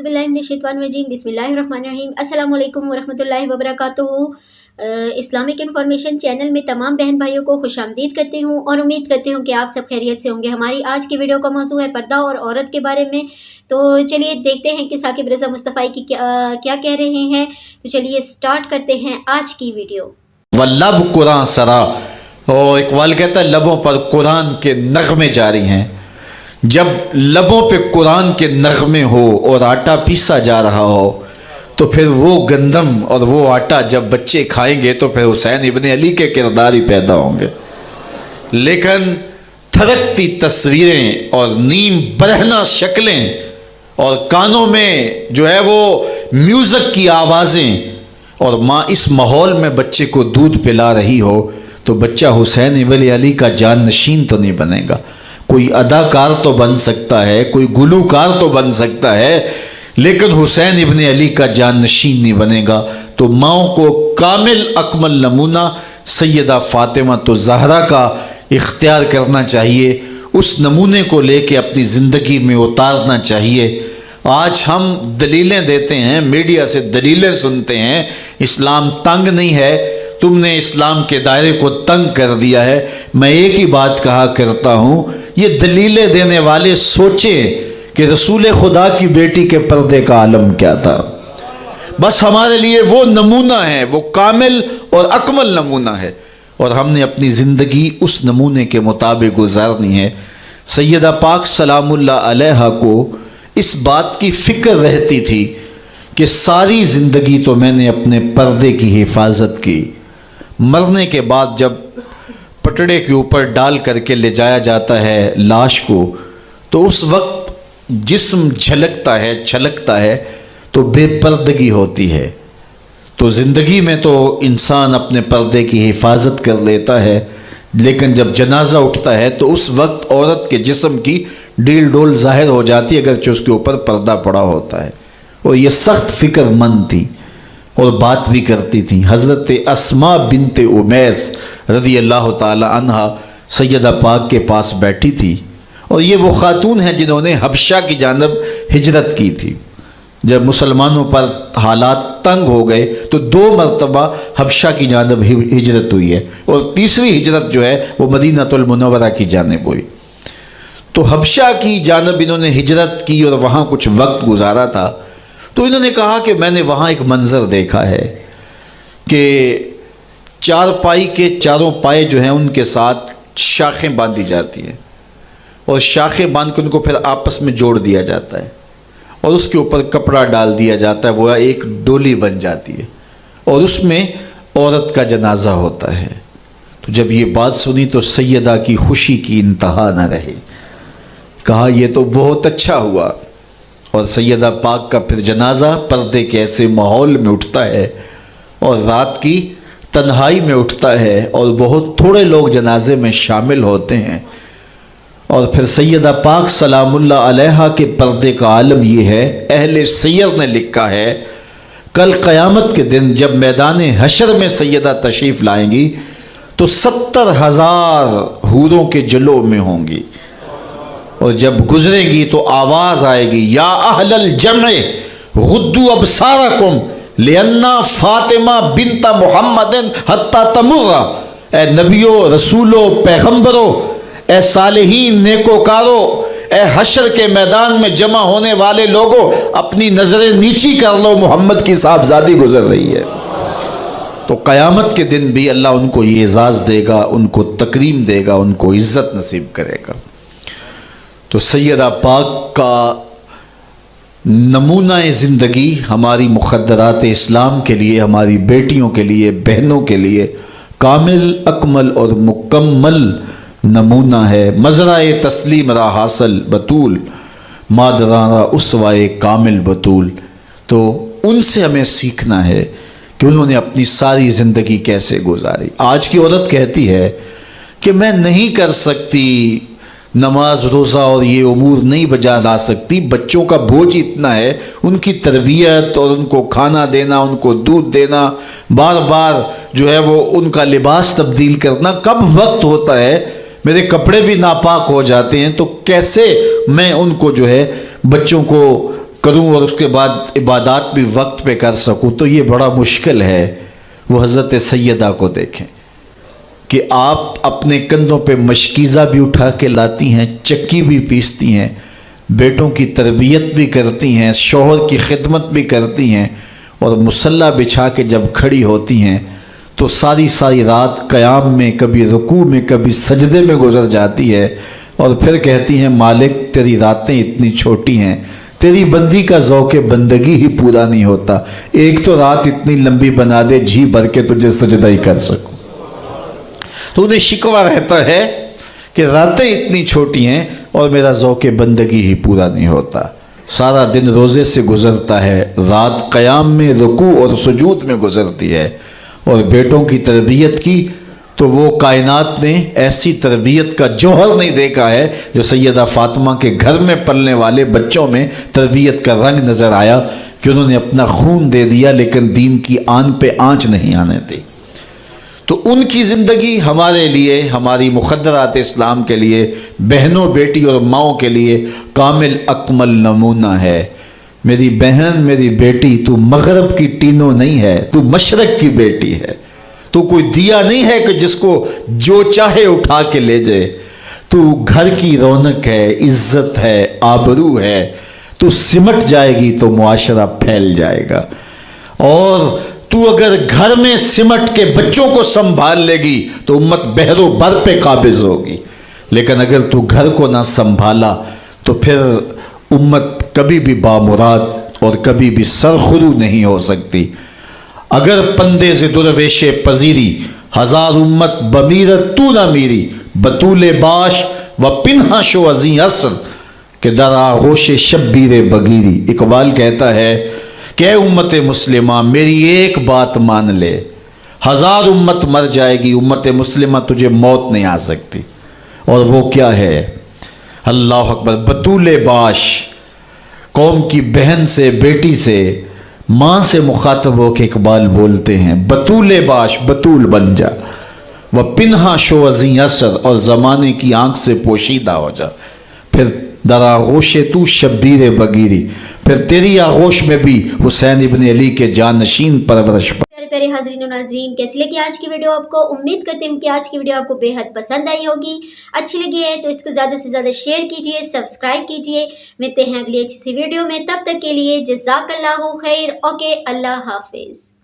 औज़ुबिल्लाहिमिनश्शैतानिर्रजीम बिस्मिल्लाहिर्रहमानिर्रहीम अस्सलामु अलैकुम वरहमतुल्लाहि वबरकातुहू। इस्लामिक इन्फॉर्मेशन चैनल में तमाम बहन भाइयों को खुशामदीद करती हूँ और उम्मीद करती हूँ कि आप सब खैरियत से होंगे। हमारी आज की वीडियो का मौजू है पर्दा और औरत के बारे में। तो चलिए देखते हैं कि साकिब रज़ा मुस्तफ़ाई की क्या कह रहे हैं। तो चलिए स्टार्ट करते हैं आज की वीडियो। वल्लब कुरान सरा, और इकबाल कहता है लबों पर कुरान के नगमे जारी हैं। जब लबों पे कुरान के नगमे हो और आटा पीसा जा रहा हो तो फिर वो गंदम और वो आटा जब बच्चे खाएंगे तो फिर हुसैन इब्ने अली के किरदार ही पैदा होंगे। लेकिन थरकती तस्वीरें और नीम बरहना शक्लें और कानों में जो है वो म्यूज़िक की आवाज़ें और माँ इस माहौल में बच्चे को दूध पिला रही हो तो बच्चा हुसैन इब्ने अली का जानशीन तो नहीं बनेगा। कोई अदाकार तो बन सकता है, कोई गुलूकार तो बन सकता है, लेकिन हुसैन इब्ने अली का जानशीन नहीं बनेगा। तो माओ को कामिल अकमल नमूना सैयदा फातिमा तो ज़हरा का इख्तियार करना चाहिए, उस नमूने को लेके अपनी ज़िंदगी में उतारना चाहिए। आज हम दलीलें देते हैं, मीडिया से दलीलें सुनते हैं, इस्लाम तंग नहीं है, तुमने इस्लाम के दायरे को तंग कर दिया है। मैं एक ही बात कहा करता हूँ, ये दलीलें देने वाले सोचें कि रसूल खुदा की बेटी के पर्दे का आलम क्या था। बस हमारे लिए वो नमूना है, वो कामिल और अकमल नमूना है और हमने अपनी ज़िंदगी उस नमूने के मुताबिक गुजारनी है। सैयदा पाक सलामुल्लाह अलैहा को इस बात की फ़िक्र रहती थी कि सारी ज़िंदगी तो मैंने अपने पर्दे की हिफाजत की, मरने के बाद जब पटड़े के ऊपर डाल करके ले जाया जाता है लाश को तो उस वक्त जिस्म झलकता है, छलकता है, तो बेपर्दगी होती है। तो ज़िंदगी में तो इंसान अपने पर्दे की हिफाजत कर लेता है, लेकिन जब जनाजा उठता है तो उस वक्त औरत के जिस्म की डील डोल ज़ाहिर हो जाती है अगरचे उसके ऊपर पर्दा पड़ा होता है। और ये सख्त फ़िक्रमंद थी और बात भी करती थी। हज़रत अस्मा बिनते उमैस रज़ी अल्लाह ताला अन्हा सैयदा पाक के पास बैठी थी और ये वो ख़ातून हैं जिन्होंने हबशा की जानब हिजरत की थी। जब मुसलमानों पर हालात तंग हो गए तो 2 मरतबा हबशा की जानब हिजरत हुई है और तीसरी हिजरत जो है वो मदीनतुल मुनव्वरा की जानब हुई। तो हबशा की जानब इन्होंने हिजरत की और वहाँ कुछ वक्त गुजारा था। तो इन्होंने कहा कि मैंने वहाँ एक मंज़र देखा है कि चारपाई के चारों पाए जो हैं उनके साथ शाखें बांधी जाती हैं और शाखें बांध के उनको फिर आपस में जोड़ दिया जाता है और उसके ऊपर कपड़ा डाल दिया जाता है, वो एक डोली बन जाती है और उसमें औरत का जनाजा होता है। तो जब ये बात सुनी तो सैयदा की खुशी की इंतहा न रही, कहा यह तो बहुत अच्छा हुआ। और सैयदा पाक का फिर जनाजा पर्दे के ऐसे माहौल में उठता है और रात की तन्हाई में उठता है और बहुत थोड़े लोग जनाजे में शामिल होते हैं। और फिर सैयदा पाक सलामुल्लाह अलैहा के पर्दे का आलम ये है, अहले सैयर ने लिखा है कल क़यामत के दिन जब मैदान हशर में सैयदा तशरीफ़ लाएंगी तो 70,000 हूरों के जलो में होंगी और जब गुजरेंगी तो आवाज़ आएगी या अहलल जमे गुद्दू अबसारकुम लिअन्ना फातिमा बिनता मुहम्मदिन हत्ता तमुर्रा। ए नबियों, रसूलों, पैगम्बरों, ए सालिहीन नेकोकारों, ए हशर के मैदान में जमा होने वाले लोगों, अपनी नज़रें नीची कर लो, मोहम्मद की साहबजादी गुजर रही है। तो क़यामत के दिन भी अल्लाह उनको ये एज़ाज़ देगा, उनको तकरीम देगा, उनको इज़्ज़त नसीब करेगा। तो सैयदा पाक का नमूना ज़िंदगी हमारी मुक़द्दरात इस्लाम के लिए, हमारी बेटियों के लिए, बहनों के लिए कामिल अकमल और मुकम्मल नमूना है। मज़राए तस्लीम रा हासिल बतूल मादराना उसवाए कामिल बतूल। तो उनसे हमें सीखना है कि उन्होंने अपनी सारी ज़िंदगी कैसे गुजारी। आज की औरत कहती है कि मैं नहीं कर सकती नमाज रोज़ा और ये उमूर नहीं बजा ला सकती, बच्चों का बोझ इतना है, उनकी तरबियत और उनको खाना देना, उनको दूध देना, बार बार जो है वो उनका लिबास तब्दील करना, कब वक्त होता है, मेरे कपड़े भी नापाक हो जाते हैं, तो कैसे मैं उनको जो है बच्चों को کروں اور اس کے بعد عبادات بھی وقت پہ کر سکوں تو یہ بڑا مشکل ہے۔ وہ حضرت سیدہ کو دیکھیں کہ آپ اپنے کندھوں پہ مشکیزہ بھی اٹھا کے لاتی ہیں، چکی بھی پیستی ہیں، بیٹوں کی تربیت بھی کرتی ہیں، شوہر کی خدمت بھی کرتی ہیں، اور مصلی بچھا کے جب کھڑی ہوتی ہیں تو ساری رات قیام میں، کبھی رکوع میں، کبھی سجدے میں گزر جاتی ہے، اور پھر کہتی ہیں مالک تیری راتیں اتنی چھوٹی ہیں، تیری بندی کا ذوق بندگی ہی پورا نہیں ہوتا، ایک تو رات اتنی لمبی بنا دے جی بھر کے تجھے سجدہ ہی کر سکوں۔ تو انہیں شکوہ رہتا ہے کہ راتیں اتنی چھوٹی ہیں اور میرا ذوق بندگی ہی پورا نہیں ہوتا۔ سارا دن روزے سے گزرتا ہے، رات قیام میں، رکوع اور سجود میں گزرتی ہے، اور بیٹوں کی تربیت کی تو وہ کائنات نے ایسی تربیت کا جوہر نہیں دیکھا ہے جو سیدہ فاطمہ کے گھر میں پلنے والے بچوں میں تربیت کا رنگ نظر آیا کہ انہوں نے اپنا خون دے دیا لیکن دین کی آن پہ آنچ نہیں آنے دی۔ تو ان کی زندگی ہمارے لیے، ہماری مقدرات اسلام کے لیے، بہنوں، بیٹی اور ماؤں کے لیے کامل اکمل نمونہ ہے۔ میری بہن، میری بیٹی، تو مغرب کی ٹینو نہیں ہے، تو مشرق کی بیٹی ہے، تو کوئی دیا نہیں ہے کہ جس کو جو چاہے اٹھا کے لے جائے، تو گھر کی رونق ہے، عزت ہے، آبرو ہے، تو سمٹ جائے گی تو معاشرہ پھیل جائے گا، اور تو اگر گھر میں سمٹ کے بچوں کو سنبھال لے گی تو امت بحر و بر پہ قابض ہوگی، لیکن اگر تو گھر کو نہ سنبھالا تو پھر امت کبھی بھی بامراد اور کبھی بھی سرخرو نہیں ہو سکتی۔ اگر پندے ز درویش پذیری، ہزار امت بمیرت تو نہ میری، بطول باش و پنہا شو ازیں اثر کہ در آغوش شبیر بگیری۔ اقبال کہتا ہے کہ اے امت مسلمہ میری ایک بات مان لے، ہزار امت مر جائے گی، امت مسلمہ تجھے موت نہیں آ سکتی، اور وہ کیا ہے؟ اللہ اکبر۔ بطول باش، قوم کی بہن سے، بیٹی سے، ماں سے مخاطب ہو کے اقبال بولتے ہیں بطول باش، بطول بن جا، وہ پنہا شو ازیں اثر، اور زمانے کی آنکھ سے پوشیدہ ہو جا، پھر در آغوش تو شبیر بگیری، پھر تیری آغوش میں بھی حسین ابن علی کے جانشین پرورش پر۔ پیارے حاضرین و ناظرین، کیسی لگی آج کی ویڈیو آپ کو؟ امید کرتے ہیں کہ آج کی ویڈیو آپ کو بے حد پسند آئی ہوگی۔ اچھی لگی ہے تو اس کو زیادہ سے زیادہ شیئر کیجئے، سبسکرائب کیجئے۔ ملتے ہیں اگلی اچھی سی ویڈیو میں، تب تک کے لیے جزاک اللہ خیر۔ اوکے، اللہ حافظ۔